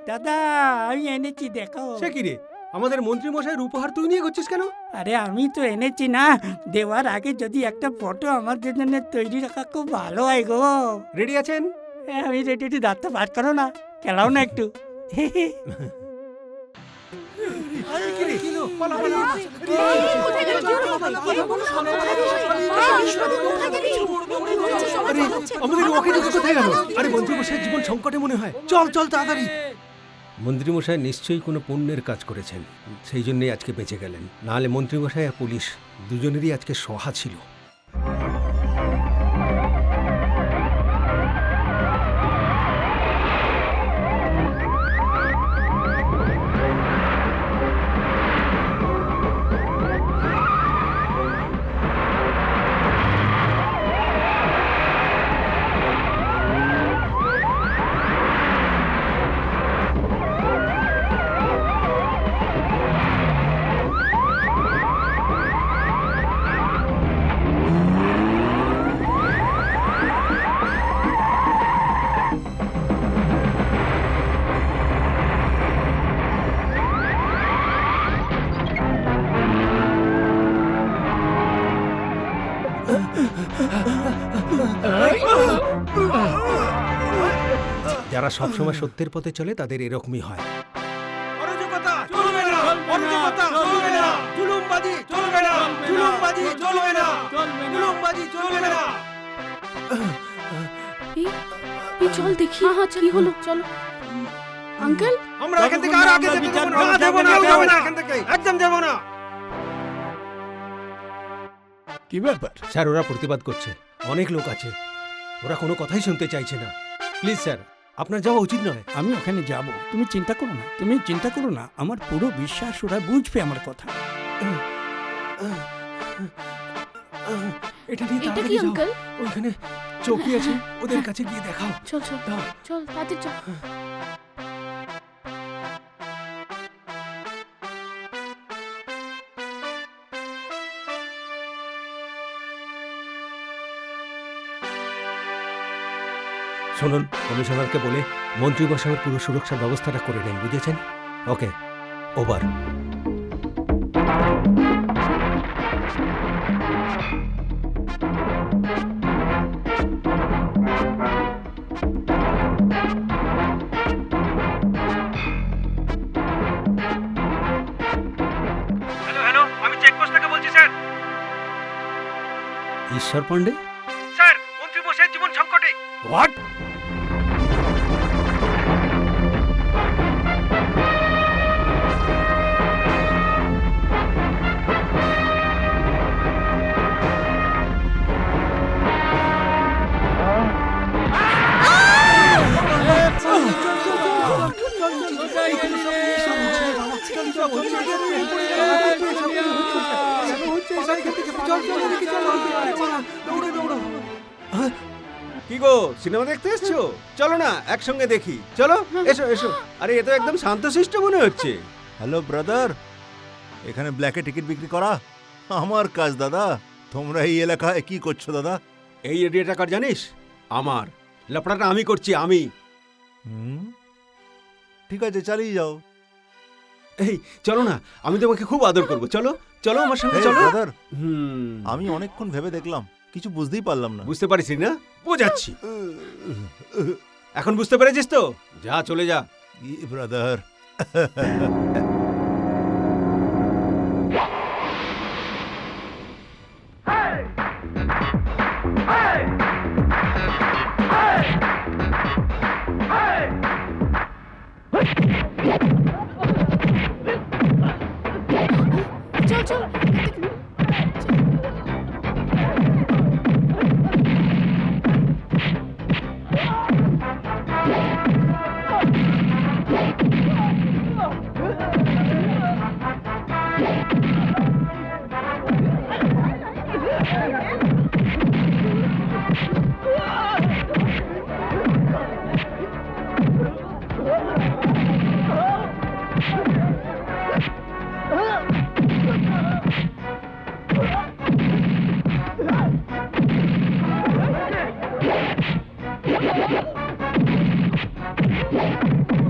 দাদা আমি এনেছি দেখো। সে কি রে, আমাদের মন্ত্রী মশাইয়ের উপহার তুই নিয়ে করছিস কেন? আরে আমি তো এনেছি না, দেওয়ার আগে যদি একটা ফটো আমাদের জন্য তৈরি রাখা খুব ভালো হয় গো। রেডি আছেন? আমি রেডি একটু দাঁতটা বার করো না, খেলাও না একটু। আমাদের ওকে কোথায় গেল? আরে মন্ত্রী মশাইয়ের জীবন সংকটে মনে হয়। চল চল তাড়াতাড়ি। মন্ত্রী মশাই নিশ্চয়ই কোনো পুণ্যের কাজ করেছেন, সেই জন্যই আজকে বেঁচে গেলেন। নাহলে মন্ত্রী মশাই আর পুলিশ দুজনেরই আজকে সহা ছিল। যারা সবসময় সত্যের পথে চলে তাদের এরকমই হয়। অরাজকতা চলবে না, অরাজকতা চলবে না, জুলুমবাজি চলবে না, জুলুমবাজি চলবে না, জুলুমবাজি চলবে না। এই চল দেখি কি হলো, চলো আঙ্কেল। আমরা এখান থেকে আর আগে যেতে দেব না, দেব না, যাব না এখান থেকে, একদম যাব না। কি ব্যাপার স্যার? ওরা প্রতিবাদ করছে, অনেক লোক আছে, ওরা কোনো কথাই শুনতে চাইছে না। প্লিজ স্যার, আপনার যাওয়া উচিত নয়। আমি ওখানে যাব, তুমি চিন্তা করো না, তুমি চিন্তা করো না, আমার পুরো বিশ্বাস ওরা বুঝবে আমার কথা। এটা নিয়ে এটা কি তাড়াতাড়ি যাও। আঙ্কেল? ওইখানে চৌকি আছে, ওদের কাছে গিয়ে দেখাও। চল চল দাও। চল তাতে চল। শুনুন, কমিশনারকে বলে মন্ত্রী মশাইয়ের পুরো সুরক্ষার ব্যবস্থাটা করে নেন, বুঝেছেন? ওকে, ওভার। হ্যালো হ্যালো, আমি চেকপোস্ট থেকে বলছি স্যার। ঈশ্বর পান্ডে? স্যার, মন্ত্রী মশাইয়ের জীবন সংকটে। হোয়াট? কি গো, সিনেমা দেখতে এসছো? চলো না একসঙ্গে দেখি, চলো এসো এসো। আরে এ তো একদম শান্তশিষ্ট মনে হচ্ছে। হ্যালো ব্রাদার, এখানে ব্ল্যাকে টিকিট বিক্রি করা আমার কাজ দাদা। তোমরা এই এলাকায় কি করছো দাদা? এই এরিয়াটা কার জানিস? আমার। লাফড়াটা আমি করছি, আমি। ঠিক আছে, চালিয়ে যাও। এই চলো না, আমি তোমাকে খুব আদর করবো। চলো চলো আমার সঙ্গে চলো। ব্রাদার, হুম, আমি অনেকক্ষণ ভেবে দেখলাম, কিছু বুঝতেই পারলাম না। বুঝতে পারিস না? বোঝাচ্ছি। এখন বুঝতে পেরেছিস তো? যা, চলে যা। ব্রাদার, চল চল Hey!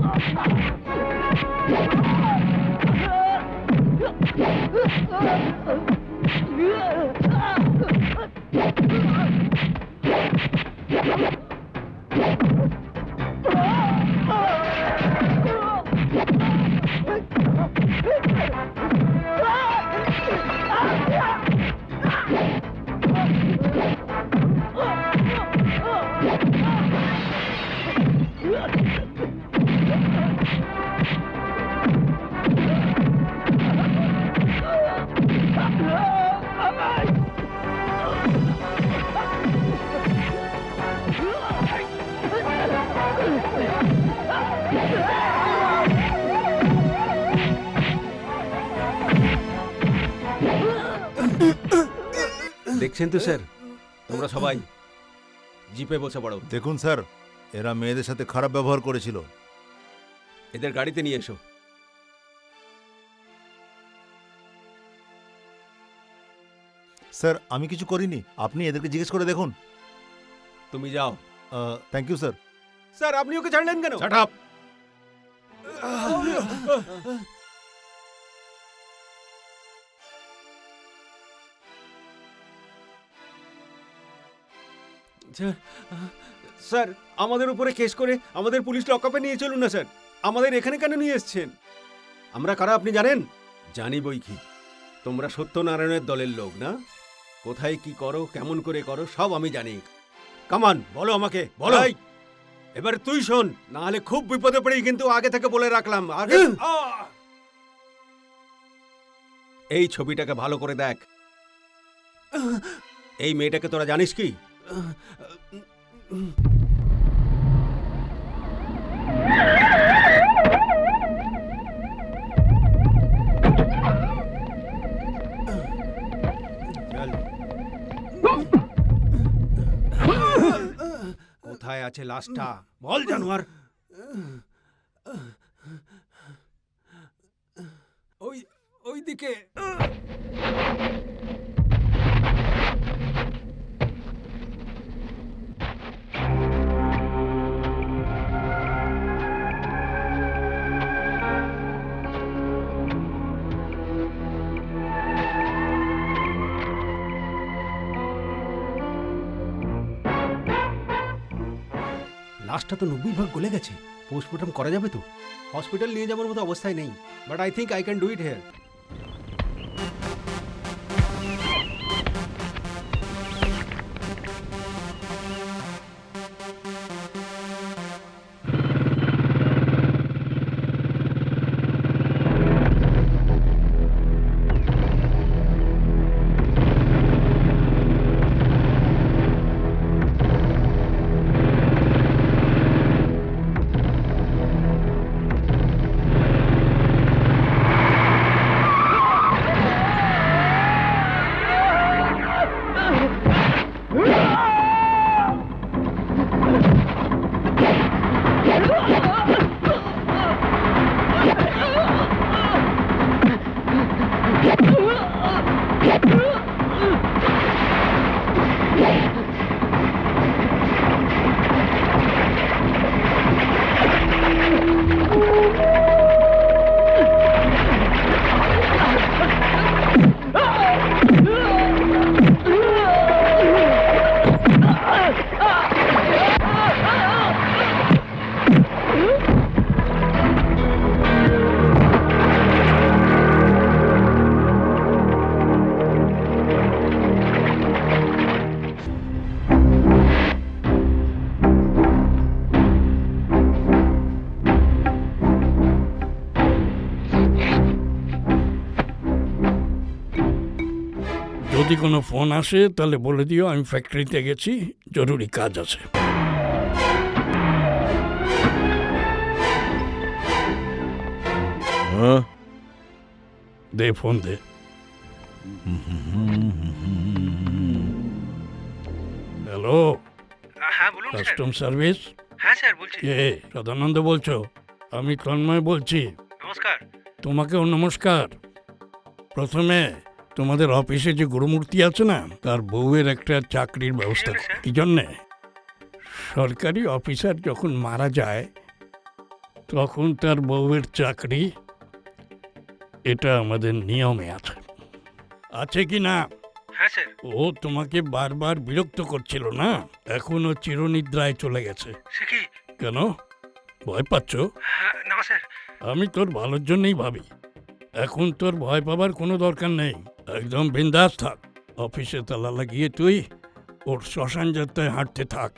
দেখছেন তো স্যার, তোমরা সবাই জিপে বসে পড়ো। দেখুন স্যার, এরা মেয়েদের সাথে খারাপ ব্যবহার করেছিল। এদের গাড়িতে নিয়ে এসো। স্যার, আমি কিছু করিনি, আপনি এদেরকে জিজ্ঞেস করে দেখুন। তুমি যাও। Thank you sir. স্যার, আপনি ওকে ছাড়লেন কেন? Shut up! স্যার, আমাদের উপরে কেস করে আমাদের পুলিশ লকআপে নিয়ে চলুন না স্যার। আমাদের এখানে কেন নিয়ে এসেছেন? আমরা কারা আপনি জানেন? জানি বই কি। তোমরা সত্যনারায়ণের দলের লোক না? কোথায় কি করো, কেমন করে করো, সব আমি জানি। কামান, বলো আমাকে, বলো। এবার তুই শোন, না হলে খুব বিপদে পড়ি, কিন্তু আগে থেকে বলে রাখলাম। আগে এই ছবিটাকে ভালো করে দেখ। এই মেয়েটাকে তোরা জানিস কি? কোথায় আছে লাশটা? বল জানোয়ার। ওই দিকে। লাশটা তো 90% গলে গেছে। পোস্টমর্টম করা যাবে তো? হসপিটাল নিয়ে যাওয়ার মতো অবস্থায় নেই, but I think I can do it here. যদি কোনো ফোন আসে তাহলে বলে দিও আমি ফ্যাক্টরিতে গেছি, জরুরি কাজ আছে। দে ফোন দে। হ্যালো, হ্যাঁ বলুন স্যার। Custom service? হ্যাঁ স্যার বলছি। কে? সদানন্দ বলছো? আমি তন্ময় বলছি। নমস্কার। তোমাকেও নমস্কার। প্রথমে তোমাদের অফিসে যে গুরুমূর্তি আছে না, তার বউয়ের একটা চাকরির ব্যবস্থা কি হলো, করো। স্যার? কি জন্যে? সরকারি অফিসার যখন মারা যায় তখন তার বউয়ের চাকরি, এটা আমাদের নিয়মে আছে। আছে কি না? হ্যাঁ স্যার। ও তোমাকে বারবার বিরক্ত করছিল না? এখন ও চিরনিদ্রায় চলে গেছে। সে কি? কেন, ভয় পাচ্ছ? না স্যার। আমি তোর ভালোর জন্যই ভাবি। এখন তোর ভয় পাবার কোনো দরকার নেই, একদম বিন্দাস থাক। অফিসে তালা লাগিয়ে তুই ওর শ্মশান যাত্রায় হাঁটতে থাক।